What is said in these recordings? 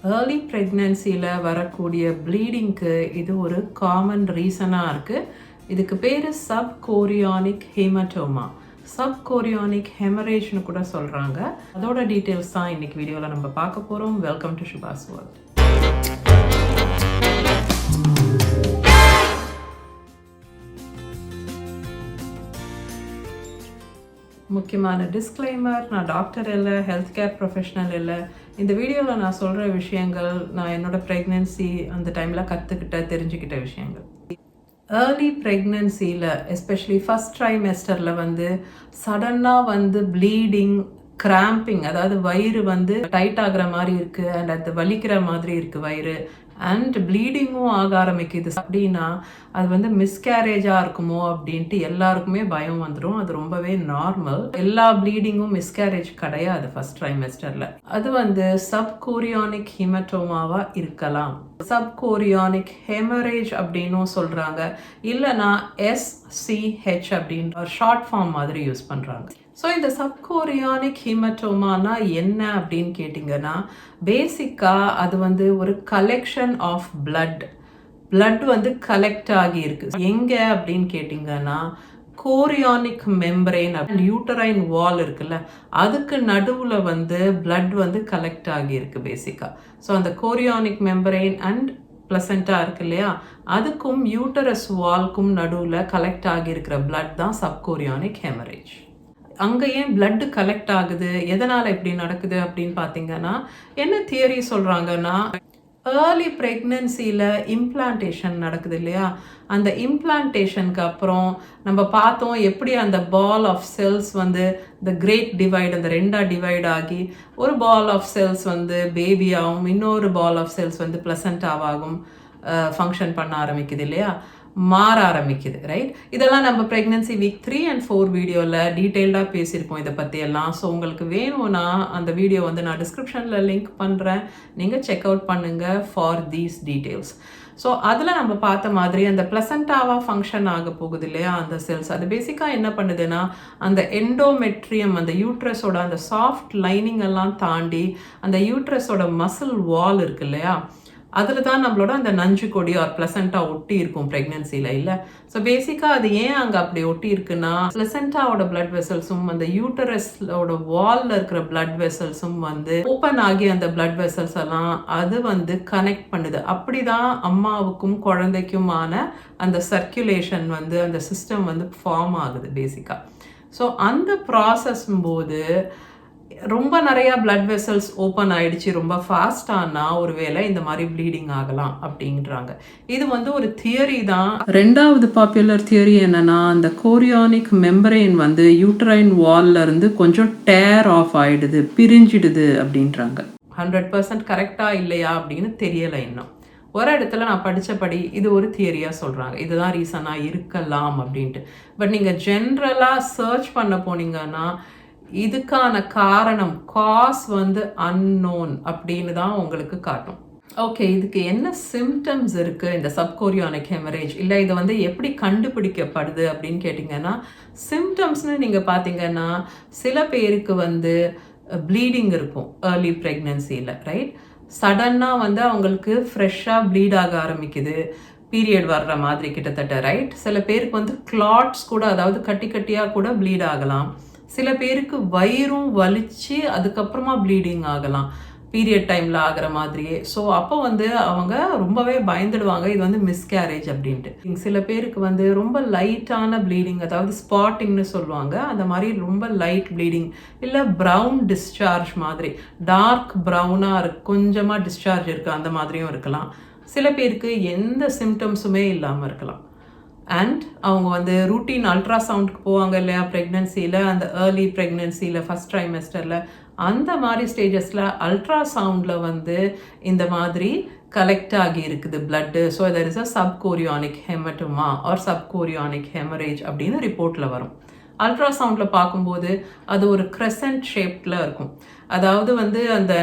Early ப்ரெக்னென்சியில் வரக்கூடிய ப்ளீடிங்க்கு இது ஒரு காமன் ரீசனாக இருக்குது. இதுக்கு பேர் சப்கோரியானிக் ஹேமட்டோமா, சப்கோரியானிக் ஹெமரேஜ்னு கூட சொல்கிறாங்க. அதோட டீட்டெயில்ஸ் தான் இன்றைக்கி வீடியோவில் நம்ம பார்க்க போகிறோம். Welcome to Subha's world. முக்கியமான டிஸ்க்ளைமர், நான் டாக்டர் இல்லை, ஹெல்த் கேர் ப்ரொஃபஷனல் இல்லை. இந்த வீடியோவில் நான் சொல்கிற விஷயங்கள் நான் என்னோடய ப்ரெக்னென்சி அந்த டைமில் தெரிஞ்சுக்கிட்ட விஷயங்கள். ஏர்லி ப்ரெக்னென்சியில் எஸ்பெஷலி ஃபஸ்ட் ட்ரைமெஸ்டரில் சடனாக ப்ளீடிங், கிராம்பிங், அதாவது வயிறு டைட் ஆகிற மாதிரி இருக்குது அண்ட் அது வலிக்கிற மாதிரி இருக்குது வயிறு, அண்ட் ப்ளீடிங்கும் ஆக ஆரம்பிக்குது அப்படின்னா அது மிஸ்கேரேஜாக இருக்குமோ அப்படின்ட்டு எல்லாருக்குமே பயம் வந்துடும். அது ரொம்பவே நார்மல். எல்லா ப்ளீடிங்கும் மிஸ்கேரேஜ் கிடையாது ஃபர்ஸ்ட் ட்ரைமெஸ்டரில். அது சப்கோரியானிக் ஹீமட்டோமாவாக இருக்கலாம். சப்கோரியானிக் ஹெமரேஜ் அப்படின்னும் சொல்கிறாங்க, இல்லைனா SCH அப்படின்னு ஒரு ஷார்ட் ஃபார்ம் மாதிரி யூஸ் பண்ணுறாங்க. ஸோ இந்த சப்கோரியானிக் ஹீமட்டோமானா என்ன அப்படின்னு கேட்டிங்கன்னா, பேசிக்காக அது ஒரு கலெக்ஷன் ஆஃப் பிளட் கலெக்ட் ஆகி இருக்கு. எங்கே அப்படின்னு கேட்டிங்கன்னா, கோரியானிக் மெம்பரேன் அண்ட் யூட்டரைன் வால் இருக்குல்ல, அதுக்கு நடுவில் பிளட் கலெக்ட் ஆகி இருக்கு பேசிக்காக. ஸோ அந்த கோரியானிக் மெம்பரேன் அண்ட் பிளசண்டா இருக்கு இல்லையா, அதுக்கும் யூட்டரஸ் வால்க்கும் நடுவில் கலெக்ட் ஆகி இருக்கிற பிளட் தான் சப்கோரியானிக் ஹெமரேஜ். அங்கே ஏன் பிளட் கலெக்ட் ஆகுது, எதனால் இப்படி நடக்குது அப்படின்னு பார்த்தீங்கன்னா, என்ன தியரி சொல்கிறாங்கன்னா, ஏர்லி ப்ரெக்னென்சியில் இம்ப்ளான்டேஷன் நடக்குது இல்லையா, அந்த இம்ப்ளான்டேஷனுக்கு அப்புறம் நம்ம பார்த்தோம் எப்படி அந்த பால் ஆஃப் செல்ஸ் இந்த கிரேட் டிவைட், அந்த ரெண்டாக டிவைட் ஆகி ஒரு பால் ஆஃப் செல்ஸ் பேபியாகவும் இன்னொரு பால் ஆஃப் செல்ஸ் பிளசண்டாவாகும் ஃபங்க்ஷன் பண்ண ஆரம்பிக்குது இல்லையா, மாற ஆரம்பிக்குது, ரைட்? இதெல்லாம் நம்ம ப்ரெக்னென்சி வீக் 3 and 4 வீடியோவில் டீட்டெயில்டாக பேசியிருப்போம் இதை பற்றியெல்லாம். ஸோ உங்களுக்கு வேணும்னா அந்த வீடியோ நான் டிஸ்கிரிப்ஷனில் லிங்க் பண்ணுறேன், நீங்கள் செக் அவுட் பண்ணுங்கள் ஃபார் தீஸ் டீட்டெயில்ஸ். ஸோ அதில் நம்ம பார்த்த மாதிரி அந்த பிளசண்டாவாக ஃபங்க்ஷன் ஆக போகுது இல்லையா அந்த செல்ஸ், அது பேசிக்காக என்ன பண்ணுதுன்னா, அந்த எண்டோமெட்ரியம், அந்த யூட்ரஸோட அந்த சாஃப்ட் லைனிங் எல்லாம் தாண்டி அந்த யூட்ரஸோட மசில் வால் இருக்கு இல்லையா, அதில் தான் நம்மளோட அந்த நஞ்சு கொடி ஆர் பிளசண்டாக ஒட்டி இருக்கும் ப்ரெக்னென்சியில் இல்லை. ஸோ பேசிக்காக அது ஏன் அங்கே அப்படி ஒட்டி இருக்குன்னா, பிளசண்டாவோட பிளட் வெசல்ஸும் அந்த யூட்டரஸோட வாலில் இருக்கிற பிளட் வெசல்ஸும் ஓப்பன் ஆகி அந்த பிளட் வெசல்ஸ் எல்லாம் அது கனெக்ட் பண்ணுது. அப்படி தான் அம்மாவுக்கும் குழந்தைக்குமான அந்த சர்க்குலேஷன் அந்த சிஸ்டம் ஃபார்ம் ஆகுது பேசிக்காக. ஸோ அந்த ப்ராசஸ் போது ரொம்ப நிறையா பிளட் வெசல்ஸ் ஓப்பன் ஆயிடுச்சு ரொம்ப ஃபாஸ்டானா ஒருவேளை இந்த மாதிரி ப்ளீடிங் ஆகலாம் அப்படின்றாங்க. இது ஒரு தியரி தான். ரெண்டாவது பாப்புலர் தியரி என்னன்னா, அந்த கோரியானிக் மெம்பரேன் யூட்டரைன் வால்ல இருந்து கொஞ்சம் டேர் ஆஃப் ஆயிடுது, பிரிஞ்சிடுது அப்படின்றாங்க. 100% கரெக்டா இல்லையா அப்படின்னு தெரியலை இன்னும். ஒரு இடத்துல நான் படித்தபடி இது ஒரு தியரியாக சொல்கிறாங்க, இதுதான் ரீசனாக இருக்கலாம் அப்படின்ட்டு. பட் நீங்கள் ஜென்ரலாக சர்ச் பண்ண போனீங்கன்னா இதுக்கான காரணம் காஸ் அன்னோன் அப்படின்னு தான் உங்களுக்கு காட்டும். ஓகே, இதுக்கு என்ன சிம்டம்ஸ் இருக்குது இந்த சப்கோரியானிக் ஹெமரேஜ், இல்லை இதை எப்படி கண்டுபிடிக்கப்படுது அப்படின்னு கேட்டிங்கன்னா, சிம்டம்ஸ்னு நீங்கள் பார்த்தீங்கன்னா சில பேருக்கு ப்ளீடிங் இருக்கும் ஏர்லி ப்ரெக்னென்சியில், ரைட்? சடன்னாக அவங்களுக்கு ஃப்ரெஷ்ஷாக ப்ளீட் ஆக ஆரம்பிக்குது, பீரியட் வர்ற மாதிரி கிட்டத்தட்ட, ரைட்? சில பேருக்கு கிளாட்ஸ் கூட, அதாவது கட்டி கட்டியாக கூட ப்ளீட் ஆகலாம். சில பேருக்கு வயிறும் வலிச்சு அதுக்கப்புறமா ப்ளீடிங் ஆகலாம் பீரியட் டைமில் ஆகிற மாதிரியே. ஸோ அப்போ அவங்க ரொம்பவே பயந்துடுவாங்க, இது மிஸ்கேரேஜ் அப்படின்ட்டு. சில பேருக்கு ரொம்ப லைட்டான ப்ளீடிங், அதாவது ஸ்பாட்டிங்னு சொல்லுவாங்க, அந்த மாதிரி ரொம்ப லைட் ப்ளீடிங், இல்லை ப்ரௌன் டிஸ்சார்ஜ் மாதிரி டார்க் ப்ரௌனாக கொஞ்சமாக டிஸ்சார்ஜ் இருக்குது அந்த மாதிரியும் இருக்கலாம். சில பேருக்கு எந்த சிம்டம்ஸுமே இல்லாமல் இருக்கலாம். அண்ட் அவங்க ரூட்டீன் அல்ட்ராசவுண்டுக்கு போவாங்க இல்லையா ப்ரெக்னென்சியில், அந்த ஏர்லி ப்ரெக்னென்சியில் ஃபஸ்ட் ட்ரைமெஸ்டரில், அந்த மாதிரி ஸ்டேஜஸில் அல்ட்ராசவுண்டில் இந்த மாதிரி கலெக்ட் ஆகி இருக்குது blood. So there is a subchorionic haematoma or subchorionic haemorrhage அப்படின்னு ரிப்போர்ட்டில் வரும். அல்ட்ராசவுண்டில் பார்க்கும்போது அது ஒரு கிரெசன்ட் ஷேப்பில் இருக்கும். அதாவது அந்த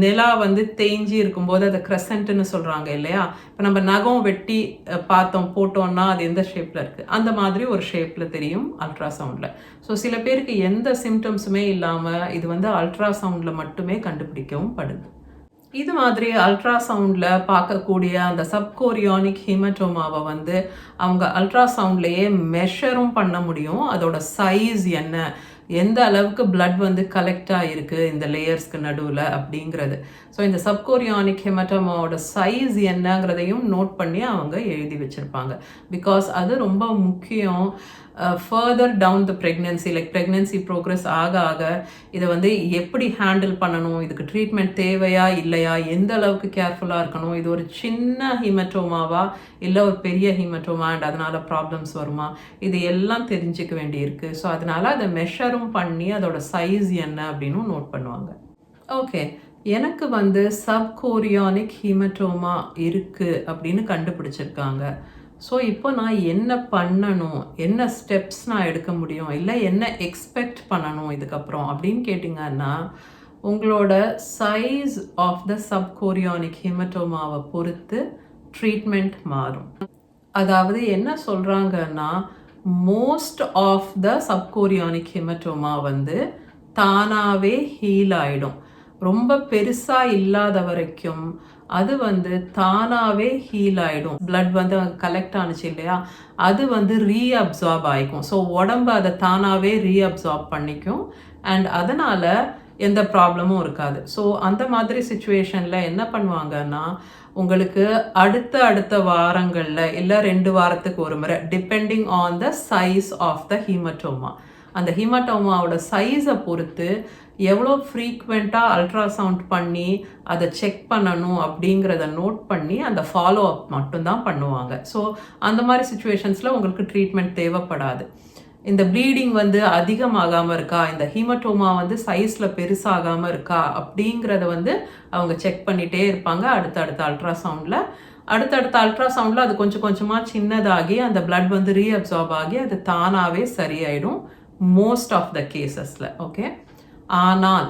நிலா தேஞ்சி இருக்கும்போது அதை கிரெசன்ட்னு சொல்கிறாங்க இல்லையா. இப்போ நம்ம நகம் வெட்டி போட்டோம்னா அது எந்த ஷேப்பில் இருக்குது, அந்த மாதிரி ஒரு ஷேப்பில் தெரியும் அல்ட்ராசவுண்டில். ஸோ சில பேருக்கு எந்த சிம்டம்ஸுமே இல்லாமல் இது அல்ட்ராசவுண்டில் மட்டுமே கண்டுபிடிக்கவும் படுது. இது மாதிரி அல்ட்ராசவுண்டில் பார்க்கக்கூடிய அந்த சப்கோரியானிக் ஹீமட்டோமாவை வந்து அவங்க அல்ட்ராசவுண்ட்லேயே மெஷரும் பண்ண முடியும். அதோட சைஸ் என்ன, எந்த அளவுக்கு பிளட் வந்து கலெக்ட் ஆகிருக்கு இந்த லேயர்ஸ்க்கு நடுவில் அப்படிங்கிறது. ஸோ இந்த சப்கோரியானிக் ஹெமட்டோமாவோட சைஸ் என்னங்கிறதையும் நோட் பண்ணி அவங்க எழுதி வச்சுருப்பாங்க. பிகாஸ் அது ரொம்ப முக்கியம். Further down the pregnancy, like pregnancy progress ஆக ஆக இதை வந்து எப்படி ஹேண்டில் பண்ணணும், இதுக்கு ட்ரீட்மெண்ட் தேவையா இல்லையா, எந்த அளவுக்கு கேர்ஃபுல்லாக இருக்கணும், இது ஒரு சின்ன ஹீமட்டோமாவா இல்லை ஒரு பெரிய ஹீமட்டோமா அண்ட் அதனால் ப்ராப்ளம்ஸ் வருமா, இது எல்லாம் தெரிஞ்சுக்க வேண்டியிருக்கு. ஸோ அதனால் அதை மெஷரும் பண்ணி அதோட சைஸ் என்ன அப்படின்னு நோட் பண்ணுவாங்க. ஓகே, எனக்கு வந்து சப்கோரியானிக் ஹீமட்டோமா இருக்குது அப்படின்னு கண்டுபிடிச்சிருக்காங்க. ஸோ இப்போ நான் என்ன பண்ணணும், என்ன ஸ்டெப்ஸ் நான் எடுக்க முடியும், இல்லை என்ன எக்ஸ்பெக்ட் பண்ணணும் இதுக்கப்புறம் அப்படின்னு கேட்டிங்கன்னா, உங்களோட சைஸ் ஆஃப் த சப்கோரியானிக் ஹீமட்டோமாவை பொறுத்து ட்ரீட்மெண்ட் மாறும். அதாவது என்ன சொல்கிறாங்கன்னா, மோஸ்ட் ஆஃப் த சப்கோரியானிக் ஹீமட்டோமா வந்து தானாகவே ஹீல் ஆகிடும். ரொம்ப பெருசாக இல்லாத வரைக்கும் அது வந்து தானாகவே ஹீல் ஆகிடும். பிளட் வந்து கலெக்ட் ஆனிச்சு இல்லையா, அது வந்து ரீஅப்சார்ப் ஆகிக்கும். ஸோ உடம்பு அதை தானாகவே ரீஅப்சார்ப் பண்ணிக்கும் அண்ட் அதனால் எந்த ப்ராப்ளமும் இருக்காது. ஸோ அந்த மாதிரி சுச்சுவேஷனில் என்ன பண்ணுவாங்கன்னா, உங்களுக்கு அடுத்த வாரங்களில் இல்லை 2 வாரத்துக்கு ஒரு முறை, depending on the size of the haematoma, அந்த ஹீமட்டோமாவோட சைஸை பொறுத்து எவ்வளோ ஃப்ரீக்வெண்ட்டாக அல்ட்ராசவுண்ட் பண்ணி அதை செக் பண்ணணும் அப்படிங்கிறத நோட் பண்ணி அந்த ஃபாலோ அப் மட்டும்தான் பண்ணுவாங்க. ஸோ அந்த மாதிரி சுச்சுவேஷன்ஸில் உங்களுக்கு ட்ரீட்மெண்ட் தேவைப்படாது. இந்த ப்ளீடிங் வந்து அதிகமாகாமல் இருக்கா, இந்த ஹீமட்டோமா வந்து சைஸில் பெருசாகாமல் இருக்கா அப்படிங்கிறத வந்து அவங்க செக் பண்ணிகிட்டே இருப்பாங்க. அடுத்தடுத்த அல்ட்ராசவுண்டில் அது கொஞ்சம் கொஞ்சமாக சின்னதாகி அந்த பிளட் வந்து ரீஅப்சார்ப் ஆகி அது தானாகவே சரியாயிடும் மோஸ்ட் ஆஃப் த கேசஸில். ஓகே, ஆனால்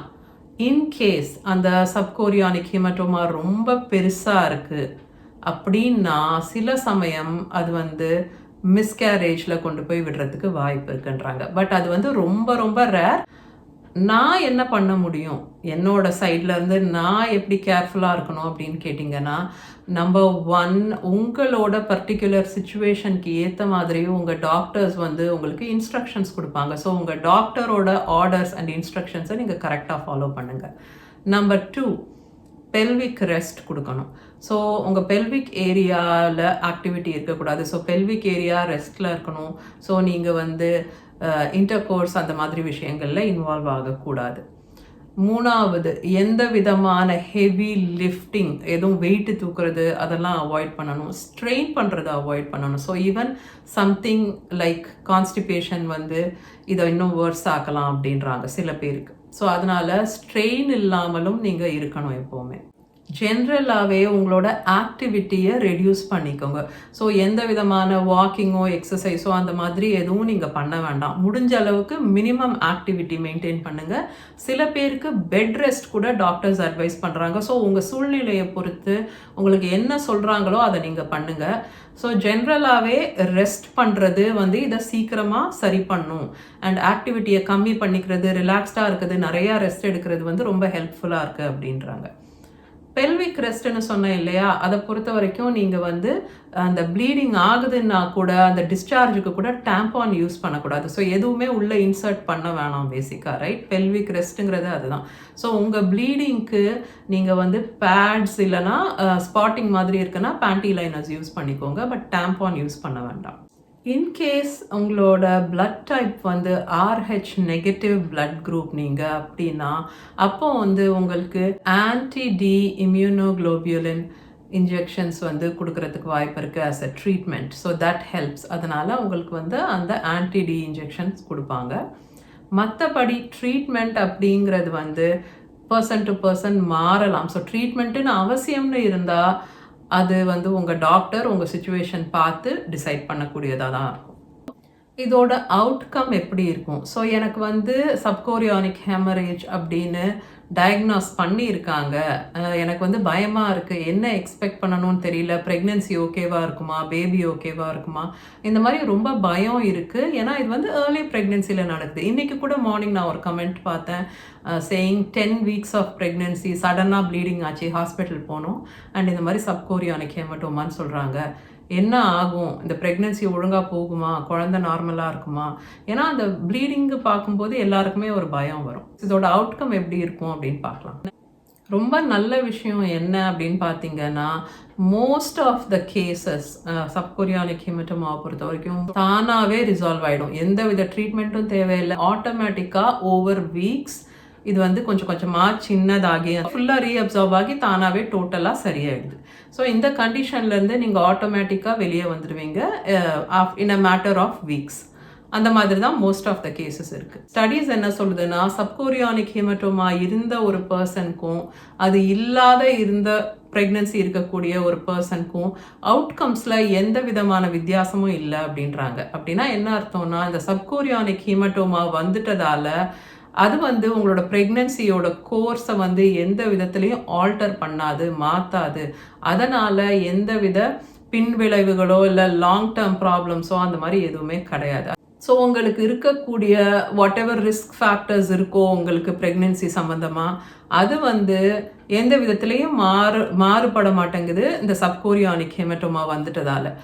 இன்கேஸ் அந்த சப்கோரியானிக் ஹீமட்டோமா ரொம்ப பெருசாக இருக்குது அப்படின்னா சில சமயம் அது வந்து மிஸ்கேரேஜில் கொண்டு போய் விடுறதுக்கு வாய்ப்பு இருக்குன்றாங்க. பட் அது வந்து ரொம்ப ரொம்ப ரேர். நான் என்ன பண்ண முடியும், என்னோட சைட்லேருந்து நான் எப்படி கேர்ஃபுல்லாக இருக்கணும் அப்படின்னு கேட்டிங்கன்னா, நம்பர் 1, உங்களோட பர்டிகுலர் சுச்சுவேஷனுக்கு ஏற்ற மாதிரியும் உங்கள் டாக்டர்ஸ் வந்து உங்களுக்கு இன்ஸ்ட்ரக்ஷன்ஸ் கொடுப்பாங்க. ஸோ உங்கள் டாக்டரோட ஆர்டர்ஸ் அண்ட் இன்ஸ்ட்ரக்ஷன்ஸை நீங்கள் கரெக்டாக ஃபாலோ பண்ணுங்கள். நம்பர் 2, பெல்விக் ரெஸ்ட் கொடுக்கணும். ஸோ உங்கள் பெல்விக் ஏரியாவில் ஆக்டிவிட்டி இருக்கக்கூடாது. ஸோ பெல்விக் ஏரியா ரெஸ்ட்டில் இருக்கணும். ஸோ நீங்கள் வந்து இன்டர்கோர்ஸ் அந்த மாதிரி விஷயங்களில் இன்வால்வ் ஆகக்கூடாது. 3வது, எந்த விதமான ஹெவி லிஃப்டிங், எதுவும் வெயிட்டு தூக்குறது அதெல்லாம் அவாய்ட் பண்ணணும். ஸ்ட்ரெயின் பண்ணுறதை அவாய்ட் பண்ணணும். So even something like constipation வந்து இதை இன்னும் வேர்ஸ் ஆக்கலாம் அப்படின்றாங்க சில பேருக்கு. ஸோ அதனால் ஸ்ட்ரெயின் இல்லாமலும் நீங்கள் இருக்கணும் எப்போவுமே. ஜென்ரலாகவே உங்களோட ஆக்டிவிட்டியை ரெடியூஸ் பண்ணிக்கோங்க. ஸோ எந்த விதமான வாக்கிங்கோ எக்ஸசைஸோ அந்த மாதிரி எதுவும் நீங்கள் பண்ண வேண்டாம். முடிஞ்ச அளவுக்கு மினிமம் ஆக்டிவிட்டி மெயின்டைன் பண்ணுங்கள். சில பேருக்கு பெட் ரெஸ்ட் கூட டாக்டர்ஸ் அட்வைஸ் பண்ணுறாங்க. ஸோ உங்கள் சூழ்நிலையை பொறுத்து உங்களுக்கு என்ன சொல்கிறாங்களோ அதை நீங்கள் பண்ணுங்கள். ஸோ ஜென்ரலாகவே ரெஸ்ட் பண்ணுறது வந்து இதை சீக்கிரமாக சரி பண்ணும் அண்ட் ஆக்டிவிட்டியை கம்மி பண்ணிக்கிறது, ரிலாக்ஸ்டாக இருக்குது, நிறையா ரெஸ்ட் எடுக்கிறது வந்து ரொம்ப ஹெல்ப்ஃபுல்லாக இருக்குது அப்படின்றாங்க. பெல்விக் ரெஸ்ட்னு சொன்னேன் இல்லையா, அதை பொறுத்த வரைக்கும் நீங்கள் வந்து அந்த ப்ளீடிங் ஆகுதுன்னா கூட அந்த டிஸ்சார்ஜுக்கு கூட டேம்பான் யூஸ் பண்ணக்கூடாது. ஸோ எதுவுமே உள்ளே இன்சர்ட் பண்ண வேணாம் பேசிக்காக, ரைட்? பெல்விக் ரெஸ்ட்டுங்கிறது அதுதான். ஸோ உங்கள் ப்ளீடிங்க்கு நீங்கள் வந்து பேட்ஸ் இல்லைனா ஸ்பாட்டிங் மாதிரி இருக்குன்னா பேண்டி லைனர்ஸ் யூஸ் பண்ணிக்கோங்க. பட் டேம்பான் யூஸ் பண்ண வேண்டாம். இன்கேஸ் உங்களோட பிளட் டைப் வந்து RH நெகட்டிவ் பிளட் குரூப் நீங்கள் அப்படின்னா, அப்போ வந்து உங்களுக்கு ஆன்டி-டி இம்யூனோகுளோபியூலின் இன்ஜெக்ஷன்ஸ் வந்து கொடுக்கறதுக்கு வாய்ப்பு இருக்குது as a treatment. So that helps. அதனால் உங்களுக்கு வந்து அந்த ஆன்டி-டி இன்ஜெக்ஷன்ஸ் கொடுப்பாங்க. மற்றபடி ட்ரீட்மெண்ட் அப்படிங்கிறது வந்து பர்சன் டு பர்சன் மாறலாம். ஸோ ட்ரீட்மெண்ட்டுன்னு அவசியம்னு இருந்தால் அது வந்து உங்கள் டாக்டர் உங்கள் சுச்சுவேஷன் பார்த்து டிசைட் பண்ணக்கூடியதாக தான் இருக்கும். இதோட அவுட்கம் எப்படி இருக்கும்? ஸோ எனக்கு வந்து சப்கோரியானிக் ஹெமரேஜ் அப்படின்னு டயக்னாஸ் பண்ணியிருக்காங்க, எனக்கு வந்து பயமாக இருக்குது, என்ன எக்ஸ்பெக்ட் பண்ணணும்னு தெரியல, ப்ரெக்னென்சி ஓகேவா இருக்குமா, பேபி ஓகேவா இருக்குமா, இந்த மாதிரி ரொம்ப பயம் இருக்குது. ஏன்னா இது வந்து ஏர்லி ப்ரெக்னென்சியில் நடக்குது. இன்றைக்கி கூட மார்னிங் நான் ஒரு கமெண்ட் பார்த்தேன், சேயிங் 10 வீக்ஸ் ஆஃப் ப்ரெக்னென்சி சடனாக ப்ளீடிங் ஆச்சு, ஹாஸ்பிட்டல் போனோம், அண்ட் இந்த மாதிரி சப்கோரியானிக் ஹெமட்டோமான்னு சொல்கிறாங்க. என்ன ஆகும், இந்த ப்ரெக்னென்சி ஒழுங்காக போகுமா, குழந்தை நார்மலாக இருக்குமா? ஏன்னா அந்த ப்ளீடிங்கு பார்க்கும்போது எல்லாருக்குமே ஒரு பயம் வரும். இதோட அவுட்கம் எப்படி இருக்கும் அப்படின்னு பார்க்கலாம். ரொம்ப நல்ல விஷயம் என்ன அப்படின்னு பார்த்தீங்கன்னா, மோஸ்ட் ஆஃப் த கேசஸ் சப்கோரியானிக் ஹெமட்டோமாவை பொறுத்த வரைக்கும் தானாகவே ரிசால்வ் ஆகிடும். எந்த வித ட்ரீட்மெண்ட்டும் தேவையில்லை. ஆட்டோமேட்டிக்காக ஓவர் வீக்ஸ் இது வந்து கொஞ்சம் கொஞ்சமாக சின்னதாகி ஃபுல்லாக ரீஅப்சார்வ் ஆகி தானாகவே டோட்டலாக சரியாயிடுது. ஸோ இந்த கண்டிஷன்லேருந்து நீங்கள் ஆட்டோமேட்டிக்காக வெளியே வந்துடுவீங்க இன் அ மேட்டர் ஆஃப் வீக்ஸ். அந்த மாதிரி தான் மோஸ்ட் ஆஃப் த கேசஸ் இருக்குது. ஸ்டடீஸ் என்ன சொல்லுதுன்னா, சப்கோரியானிக் ஹெமட்டோமா இருந்த ஒரு பர்சனுக்கும் அது இல்லாத இருந்த ப்ரெக்னென்சி இருக்கக்கூடிய ஒரு பர்சனுக்கும் அவுட்கம்ஸில் எந்த விதமான வித்தியாசமும் இல்லை அப்படின்றாங்க. அப்படின்னா என்ன அர்த்தம்னா, இந்த சப்கோரியானிக் ஹெமட்டோமா வந்துட்டதால அது வந்து உங்களோட ப்ரெக்னென்சியோட கோர்ஸை வந்து எந்த விதத்துலையும் ஆல்டர் பண்ணாது, மாற்றாது. அதனால் எந்த வித பின்விளைவுகளோ இல்லை லாங் டேர்ம் ப்ராப்ளம்ஸோ அந்த மாதிரி எதுவுமே கிடையாது. ஸோ உங்களுக்கு இருக்கக்கூடிய வாட் எவர் ரிஸ்க் ஃபேக்டர்ஸ் இருக்கோ உங்களுக்கு ப்ரெக்னென்சி சம்மந்தமாக, அது வந்து எந்த விதத்துலேயும் மாறுபட மாட்டேங்குது இந்த சப்கோரியானிக் ஹெமட்டோமா வந்துட்டதால.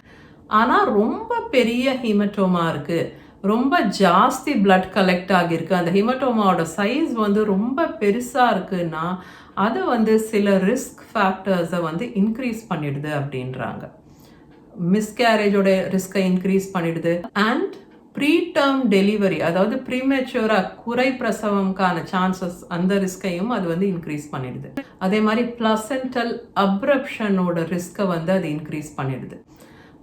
ஆனால் ரொம்ப பெரிய ஹெமட்டோமா இருக்குது, ரொம்ப ஜாஸ்தி பிளட் கலெக்ட் ஆகியிருக்கு, அந்த ஹெமட்டோமாவோட சைஸ் வந்து ரொம்ப பெருசாக இருக்குன்னா அது வந்து சில ரிஸ்க் ஃபேக்டர்ஸை வந்து இன்க்ரீஸ் பண்ணிடுது அப்படின்றாங்க. மிஸ்கேரேஜோட ரிஸ்கை இன்க்ரீஸ் பண்ணிடுது, அண்ட் ப்ரீடேர்ம் டெலிவரி, அதாவது ப்ரீமெச்சூராக குறை பிரசவம்கான சான்சஸ், அந்த ரிஸ்கையும் அது வந்து இன்க்ரீஸ் பண்ணிடுது. அதே மாதிரி பிளசென்டல் அப்ரப்ஷனோட ரிஸ்கை வந்து அது இன்க்ரீஸ் பண்ணிடுது.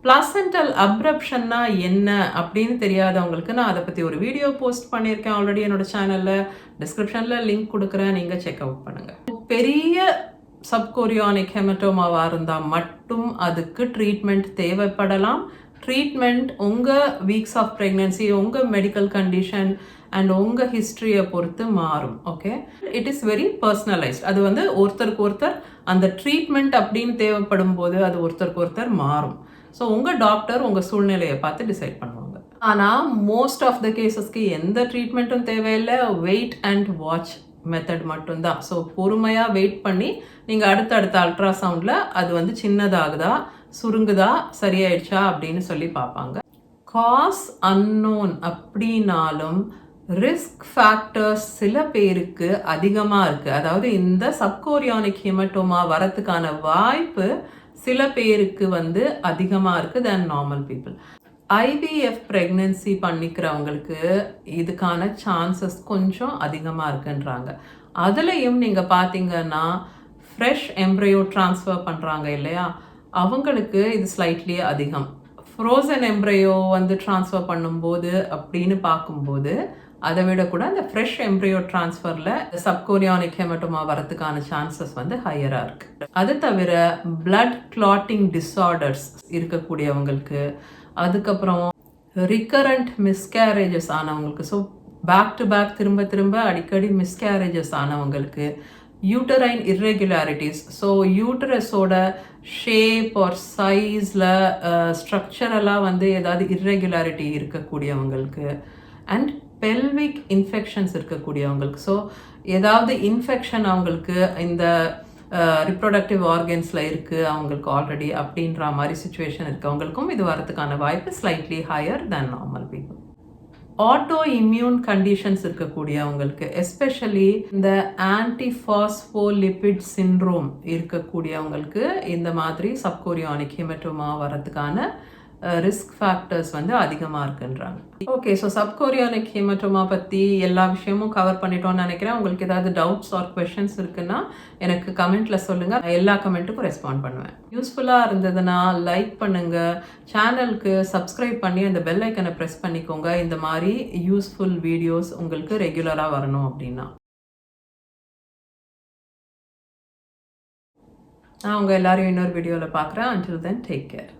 பிளசென்டல் அப்ரப்ஷன்னா என்ன அப்படின்னு தெரியாதவங்களுக்கு நான் அதை பற்றி ஒரு வீடியோ போஸ்ட் பண்ணியிருக்கேன் ஆல்ரெடி என்னோட சேனலில். டிஸ்கிரிப்ஷனில் லிங்க் கொடுக்குறேன், நீங்கள் செக் அவுட் பண்ணுங்கள். பெரிய சப்கோரியானிக் ஹெமட்டோமாவாக இருந்தால் மட்டும் அதுக்கு ட்ரீட்மெண்ட் தேவைப்படலாம். ட்ரீட்மெண்ட் உங்கள் வீக்ஸ் ஆஃப் ப்ரெக்னென்சி, உங்கள் மெடிக்கல் கண்டிஷன் அண்ட் உங்கள் ஹிஸ்ட்ரியை பொறுத்து மாறும். Okay, it is very personalised. அது வந்து ஒருத்தருக்கு ஒருத்தர் அந்த ட்ரீட்மெண்ட் அப்படின்னு தேவைப்படும் போது அது ஒருத்தருக்கு ஒருத்தர் மாறும். ஸோ உங்கள் டாக்டர் உங்கள் சூழ்நிலையை பார்த்து டிசைட் பண்ணுவாங்க. ஆனால் மோஸ்ட் ஆஃப் த கேசஸ்க்கு எந்த ட்ரீட்மெண்ட்டும் தேவையில்லை, வெயிட் அண்ட் வாட்ச் மெத்தட் மட்டும்தான். ஸோ பொறுமையாக வெயிட் பண்ணி நீங்கள் அடுத்தடுத்த அல்ட்ராசவுண்டில் அது வந்து சின்னதாகுதா, சுருங்குதா, சரியாயிடுச்சா அப்படின்னு சொல்லி பார்ப்பாங்க. காஸ் அன்னோன் அப்படின்னாலும் ரிஸ்க் ஃபேக்டர்ஸ் சில பேருக்கு அதிகமாக இருக்குது. அதாவது இந்த சப்கோரியானிக் ஹெமட்டோமா வரத்துக்கான வாய்ப்பு சில பேருக்கு வந்து அதிகமாக இருக்குது than normal people. IVF pregnancy பண்ணிக்கிறவங்களுக்கு இதுக்கான சான்சஸ் கொஞ்சம் அதிகமாக இருக்குன்றாங்க. அதுலேயும் நீங்கள் பார்த்தீங்கன்னா ஃப்ரெஷ் எம்ப்ரையோ ட்ரான்ஸ்ஃபர் பண்ணுறாங்க இல்லையா, அவங்களுக்கு இது ஸ்லைட்லி அதிகம். ஃப்ரோசன் எம்ப்ரையோ வந்து ட்ரான்ஸ்ஃபர் பண்ணும்போது அப்படின்னு பார்க்கும்போது அதை விட கூட அந்த ஃப்ரெஷ் எம்ப்ரையோ ட்ரான்ஸ்ஃபரில் சப்கோரியானிக் ஹெமட்டோமா வரதுக்கான சான்சஸ் வந்து ஹையராக இருக்குது. அது தவிர பிளட் கிளாட்டிங் டிஸார்டர்ஸ் இருக்கக்கூடியவங்களுக்கு, அதுக்கப்புறம் ரிகரண்ட் மிஸ்கேரேஜஸ் ஆனவங்களுக்கு, ஸோ பேக் டு பேக் திரும்ப திரும்ப அடிக்கடி மிஸ்கேரேஜஸ் ஆனவங்களுக்கு, யூட்டரைன் இர்ரெகுலாரிட்டிஸ், ஸோ யூட்டரஸோட ஷேப் ஆர் சைஸில் ஸ்ட்ரக்சரலாக வந்து ஏதாவது இர்ரெகுலாரிட்டி இருக்கக்கூடியவங்களுக்கு, அண்ட் பெல்விக் இன்ஃபெக்ஷன்ஸ் இருக்கக்கூடியவங்களுக்கு, ஸோ ஏதாவது இன்ஃபெக்ஷன் அவங்களுக்கு இந்த ரிப்ரொடக்டிவ் ஆர்கன்ஸில் இருக்குது அவங்களுக்கு ஆல்ரெடி அப்படின்ற மாதிரி சுச்சுவேஷன் இருக்கவங்களுக்கும் இது வரதுக்கான வாய்ப்பு slightly higher than normal people. Autoimmune conditions இருக்கக்கூடியவங்களுக்கு, எஸ்பெஷலி இந்த ஆன்டிஃபாஸ்போலிபிட் சிண்ட்ரோம் இருக்கக்கூடியவங்களுக்கு இந்த மாதிரி சப்கோரியானிக் ஹெமட்டோமா வரதுக்கான ரிஸ்க் ஃபேக்டர்ஸ் வந்து அதிகமாக இருக்குன்றாங்க. ஓகே, ஸோ சப்கோரியானிக் ஹெமட்டோமா பற்றி எல்லா விஷயமும் கவர் பண்ணிட்டோம்னு நினைக்கிறேன். உங்களுக்கு ஏதாவது டவுட்ஸ் ஆர் கொஷின்ஸ் இருக்குன்னா எனக்கு கமெண்ட்டில் சொல்லுங்கள், எல்லா கமெண்ட்டுக்கும் ரெஸ்பாண்ட் பண்ணுவேன். யூஸ்ஃபுல்லாக இருந்ததுன்னா லைக் பண்ணுங்கள், சேனலுக்கு சப்ஸ்கிரைப் பண்ணி அந்த பெல் ஐக்கனை ப்ரெஸ் பண்ணிக்கோங்க. இந்த மாதிரி யூஸ்ஃபுல் வீடியோஸ் உங்களுக்கு ரெகுலராக வரணும் அப்படின்னா. நான் உங்கள் எல்லாரையும் இன்னொரு வீடியோவில் பார்க்குறேன். until then take care.